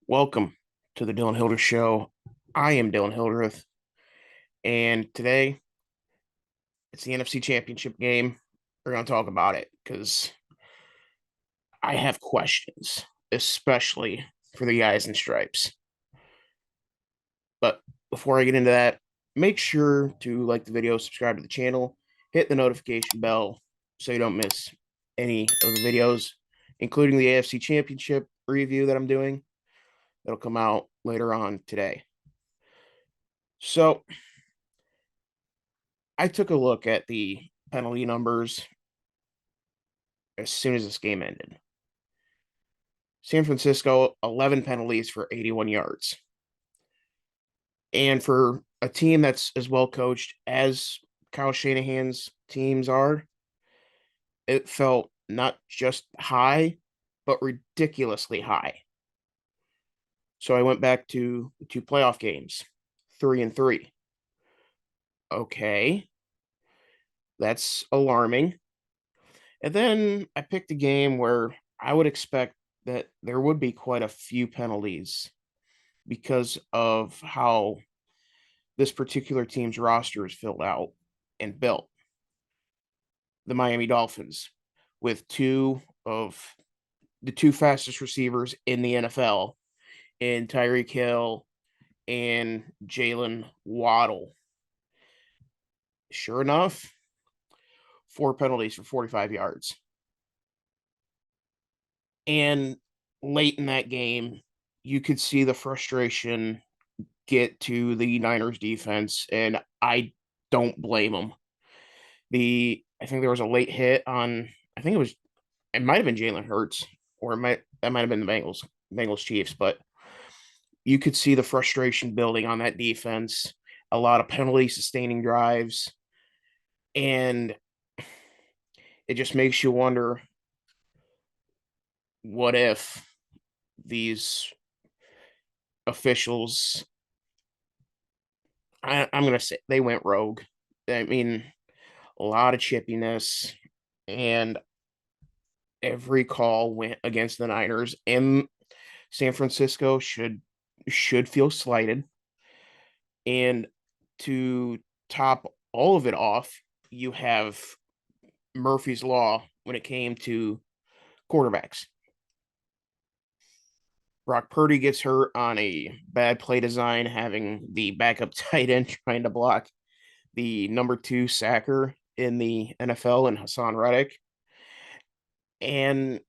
Welcome to the Dylan Hildreth Show. I am Dylan Hildreth, and today it's the NFC Championship game. We're going to talk about it because I have questions, especially for the guys in stripes. But before I get into that, make sure to like the video, subscribe to the channel, hit the notification bell so you don't miss any of the videos, including the AFC Championship review that I'm doing. That'll come out later on today. So, I took a look at the penalty numbers as soon as this game ended. San Francisco, 11 penalties for 81 yards. And for a team that's as well coached as Kyle Shanahan's teams are, it felt not just high, but ridiculously high. So I went back to the two playoff games, 3-3. Okay, that's alarming. And then I picked a game where I would expect that there would be quite a few penalties because of how this particular team's roster is filled out and built. The Miami Dolphins, with two of the two fastest receivers in the NFL, in Tyreek Hill and Jalen Waddle. Sure enough, four penalties for 45 yards. And late in that game, you could see the frustration get to the Niners defense, and I don't blame them. I think there was a late hit on, I think it might have been Jalen Hurts, or that might have been the Bengals Chiefs, but you could see the frustration building on that defense. A lot of penalty sustaining drives, and it just makes you wonder, what if these officials, I'm going to say, they went rogue. I mean, a lot of chippiness, and every call went against the Niners, and San Francisco should feel slighted. And to top all of it off, you have Murphy's Law when it came to quarterbacks. Brock Purdy gets hurt on a bad play design, having the backup tight end trying to block the number two sacker in the NFL and Hassan Reddick. And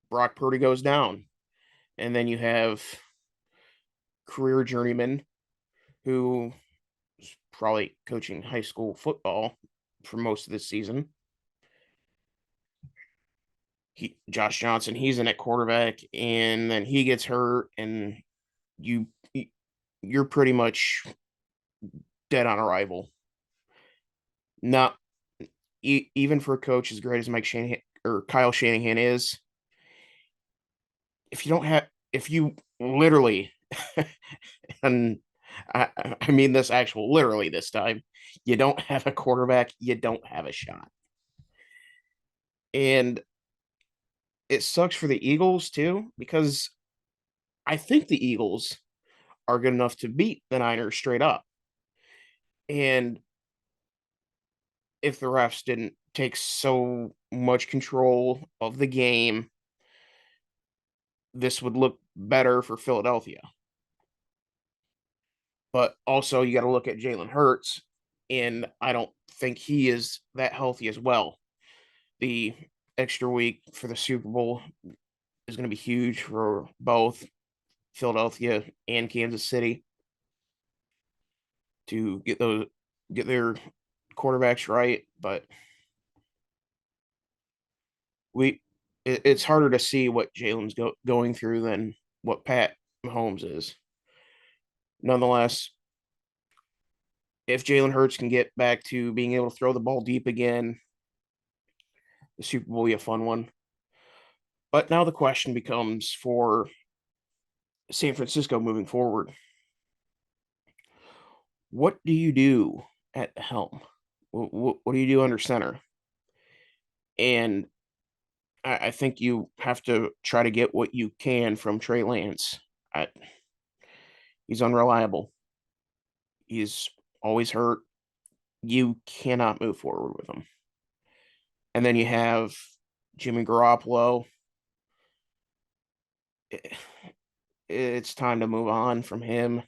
Brock Purdy goes down. And then you have career journeyman who is probably coaching high school football for most of this season. Josh Johnson, he's in at quarterback, and then he gets hurt, and you you're pretty much dead on arrival. Not even for a coach as great as Mike Shanahan or Kyle Shanahan is. If you literally, and I mean this actual literally this time, you don't have a quarterback, you don't have a shot. And it sucks for the Eagles too, because I think the Eagles are good enough to beat the Niners straight up. And if the refs didn't take so much control of the game, this would look better for Philadelphia. But also, you got to look at Jalen Hurts, and I don't think he is that healthy as well. The extra week for the Super Bowl is going to be huge for both Philadelphia and Kansas City to get their quarterbacks right. But it's harder to see what Jalen's going through than what Pat Mahomes is. Nonetheless, if Jalen Hurts can get back to being able to throw the ball deep again, the Super Bowl will be a fun one. But now the question becomes for San Francisco moving forward. What do you do at the helm? What do you do under center? And I think you have to try to get what you can from Trey Lance. I, he's unreliable. He's always hurt. You cannot move forward with him. And then you have Jimmy Garoppolo. It's time to move on from him.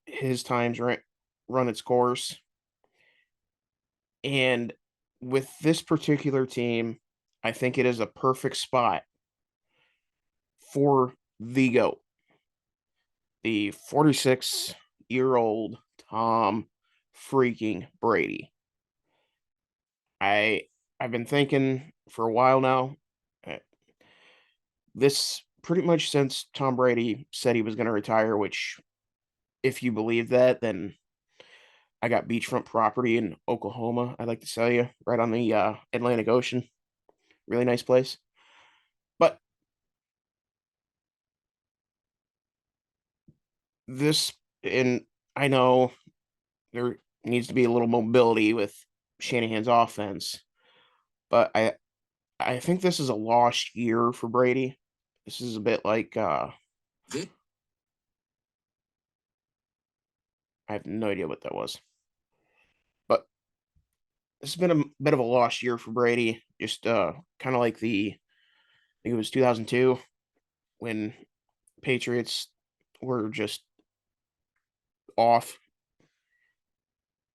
His time's run its course. And with this particular team, I think it is a perfect spot for the GOAT, the 46-year-old Tom freaking Brady. I I've been thinking for a while now. uh, This pretty much since Tom Brady said he was going to retire, which if you believe that, then I got beachfront property in Oklahoma. I'd like to sell you right on the Atlantic Ocean. Really nice place. But this, and I know there needs to be a little mobility with Shanahan's offense, but I think this is a lost year for Brady. This is a bit like I have no idea what that was, but this has been a bit of a lost year for Brady. Just kind of like I think it was 2002 when Patriots were just off.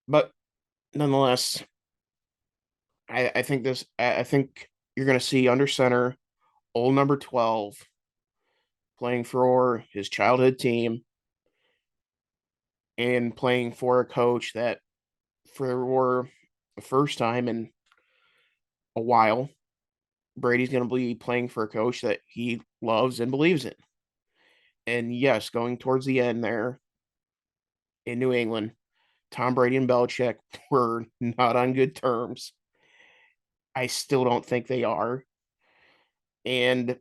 But nonetheless, I think you're going to see under center old number 12 playing for his childhood team and playing for a coach that for the first time in a while, Brady's going to be playing for a coach that he loves and believes in. And yes, going towards the end there in New England, Tom Brady and Belichick were not on good terms. I still don't think they are. And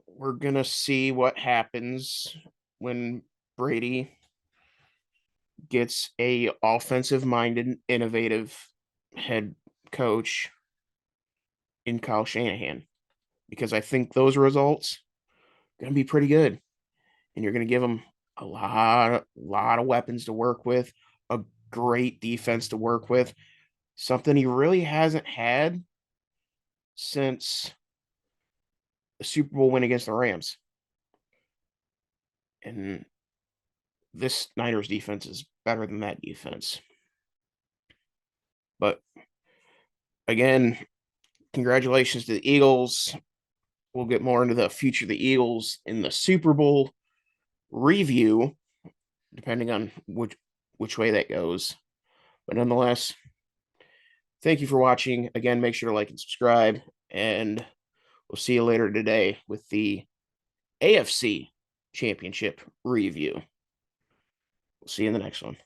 we're going to see what happens when Brady gets a offensive minded, innovative head coach in Kyle Shanahan, because I think those results are going to be pretty good, and you're going to give him a lot of weapons to work with, a great defense to work with, something he really hasn't had since the Super Bowl win against the Rams. And this Niners defense is better than that defense. But again, congratulations to the Eagles. We'll get more into the future of the Eagles in the Super Bowl review, depending on which way that goes. But nonetheless, thank you for watching. Again, make sure to like and subscribe, and we'll see you later today with the AFC Championship review. We'll see you in the next one.